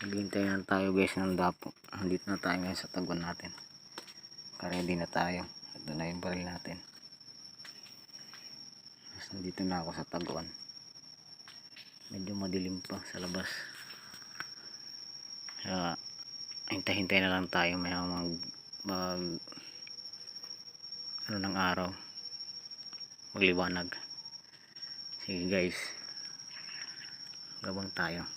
Naghihintay na tayo guys ng dapo. Nandito na tayo ngayon sa taguan natin. Ready na tayo. Ito na yung baril natin. Nandito na ako sa taguan. Medyo madilim pa sa labas. Kaya hintay-hintay na lang tayo may mag ano ng araw. Magliwanag. Sige guys. Gabang tayo.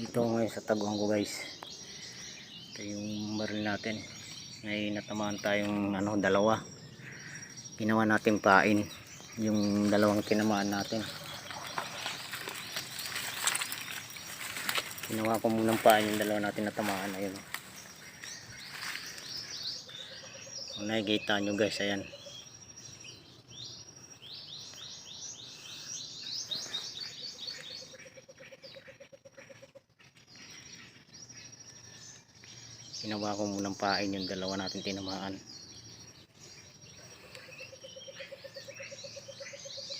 Dito ngayon sa taguan ko guys. Ito yung baril natin. May natamaan tayong dalawa. Ginawa natin pain yung dalawang tinamaan natin. Ginawa ko munang pain yung dalawa natin natamaan. Ayun. Kung nakikita nyo guys, ayan. Ginawa ko munang pain yung dalawa natin tinamaan.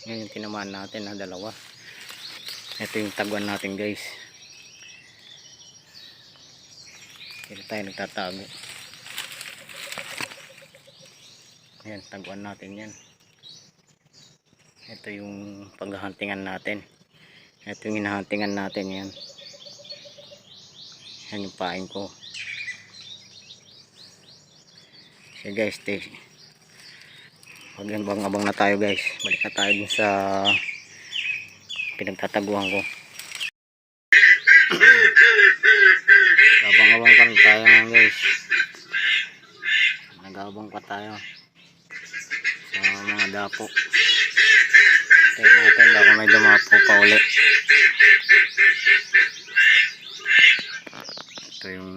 Yan yung tinamaan natin na dalawa. Ito yung taguan natin guys. Dito tayo nagtatago. Yan, taguan natin yan. Ito yung paghahuntingan natin. Ito yung hinahuntingan natin yan. Yan yung pain ko. So guys, abang na tayo guys. Balik na tayo dun sa pinagtataguan ko. Abang pa tayo guys. Nag-abang pa tayo sa mga dapo. Tayo natin baka may dumapo pa uli. Ito yung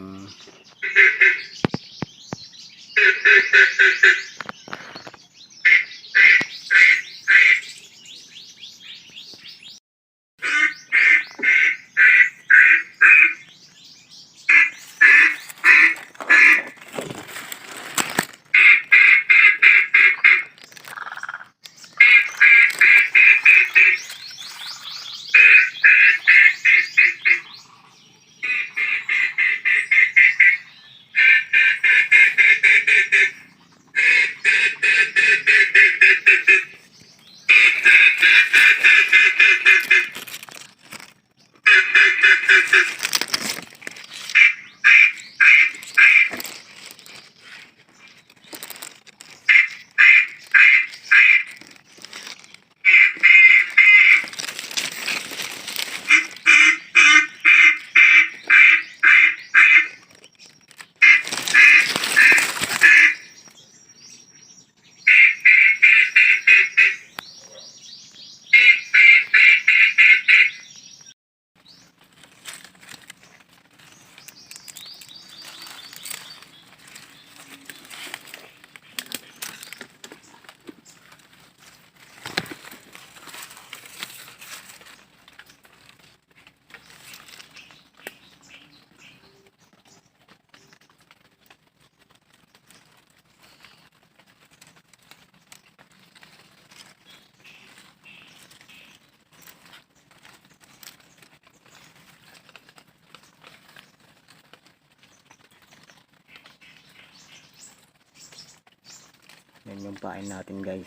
yan yung pain natin guys.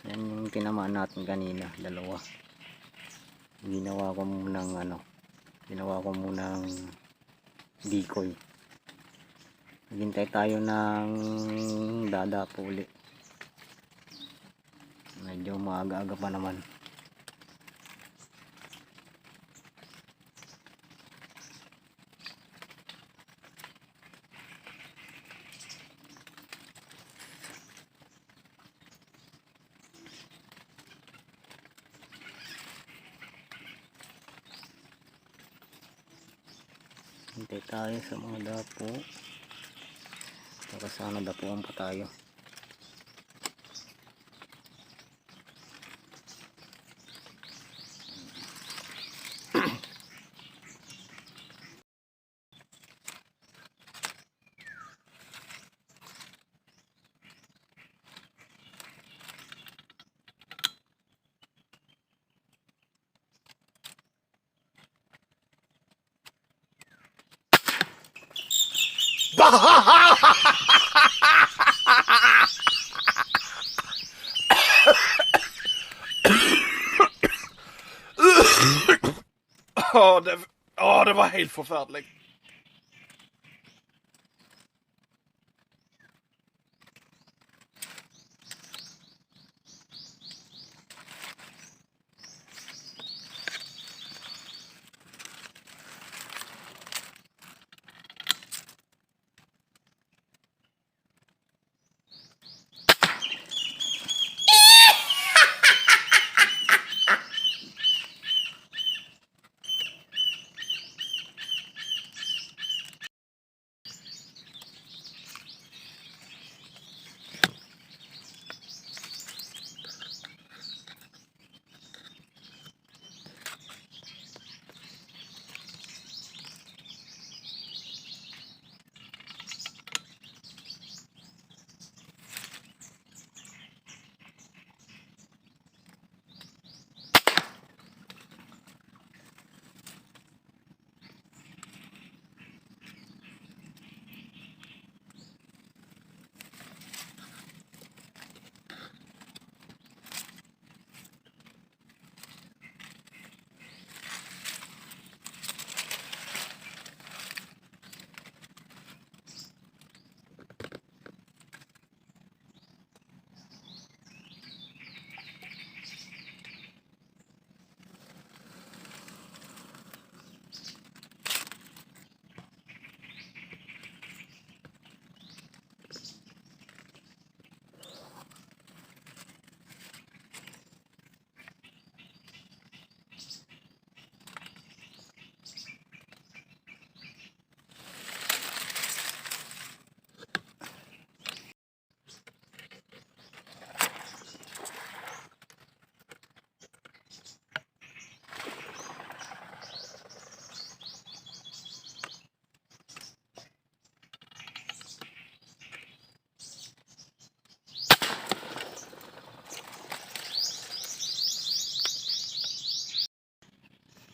Yan yung tinamaan natin kanina, dalawa. Ginawa ko munang decoy. Maghintay tayo ng dadapo uli. Medyo maaga-aga pa naman. hintay tayo sa mga dapo. Baka sana dapuan pa tayo. Det var helt forferdelig.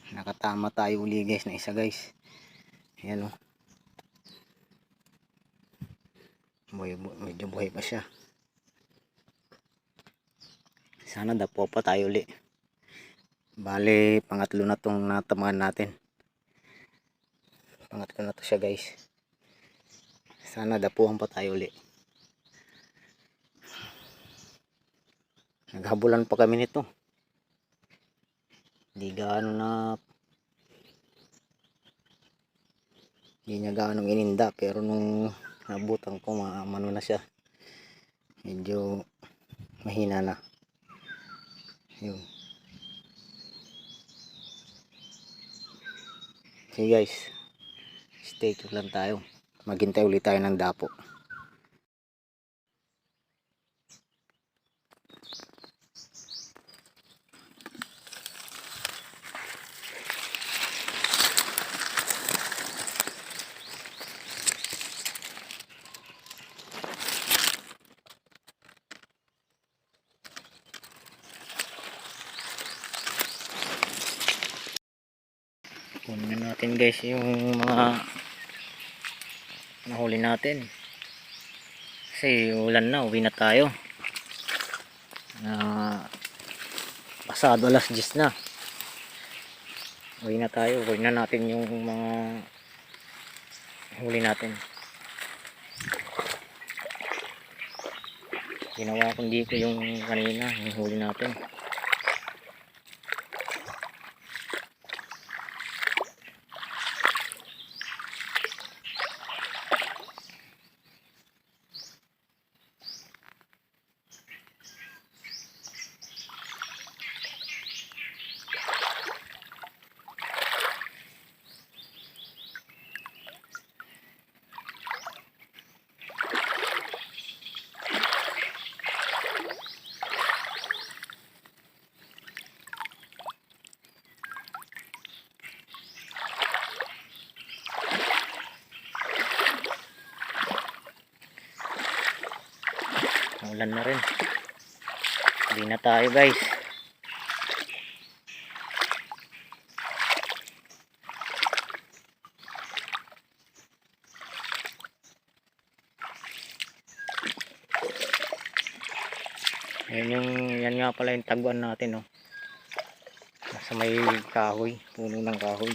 Nakatama tayo uli guys na isa guys. Ayan o. Medyo buhay pa siya. Sana dapo pa tayo uli. Bale pangatlo na tong natamaan natin. Pangatlo na to siya guys. Sana dapuhan pa tayo uli. Naghabulan pa kami nito. Hindi gaano na, hindi niya gaano ininda, pero nung nabutan ko maano na siya, medyo mahina na yun. Okay guys, stay tuned lang tayo, maghintay ulit tayo ng dapo. Kunin natin guys yung mga nahuli natin kasi ulan na, uwi na tayo na pasado alas 10 na. Uwi na tayo, uwi na natin yung mga huli natin. Ginawa ko dito yung kanina, yung huli natin. Ulan na rin. Hindi na tayo guys. Yan nga pala yung taguan natin, oh. Nasa may kahoy, puno ng kahoy.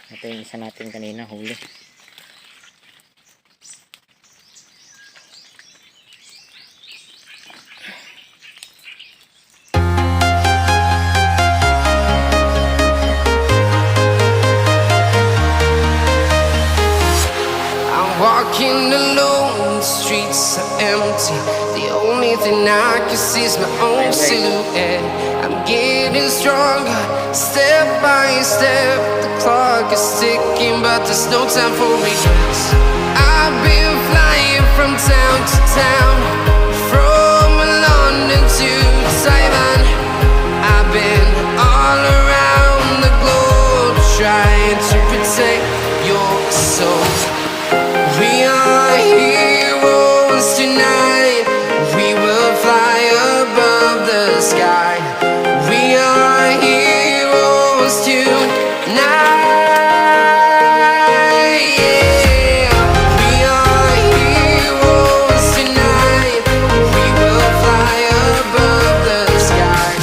Ito yung isa natin kanina huli. Walking alone, the streets are empty. The only thing I can see is my own silhouette. I'm getting stronger, step by step. The clock is ticking, but there's no time for regrets. I've been flying from town to town, from London to Taiwan. I've been all around the globe, trying to protect your soul. We are heroes tonight. We will fly above the sky. We are heroes tonight. Yeah. We are heroes tonight. We will fly above the sky.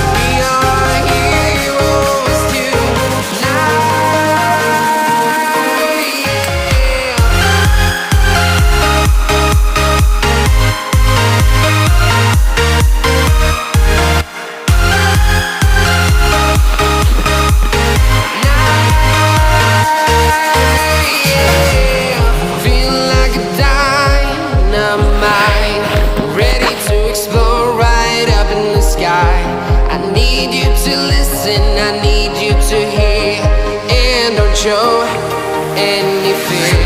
We are heroes tonight. I need you to hear and don't show any fear.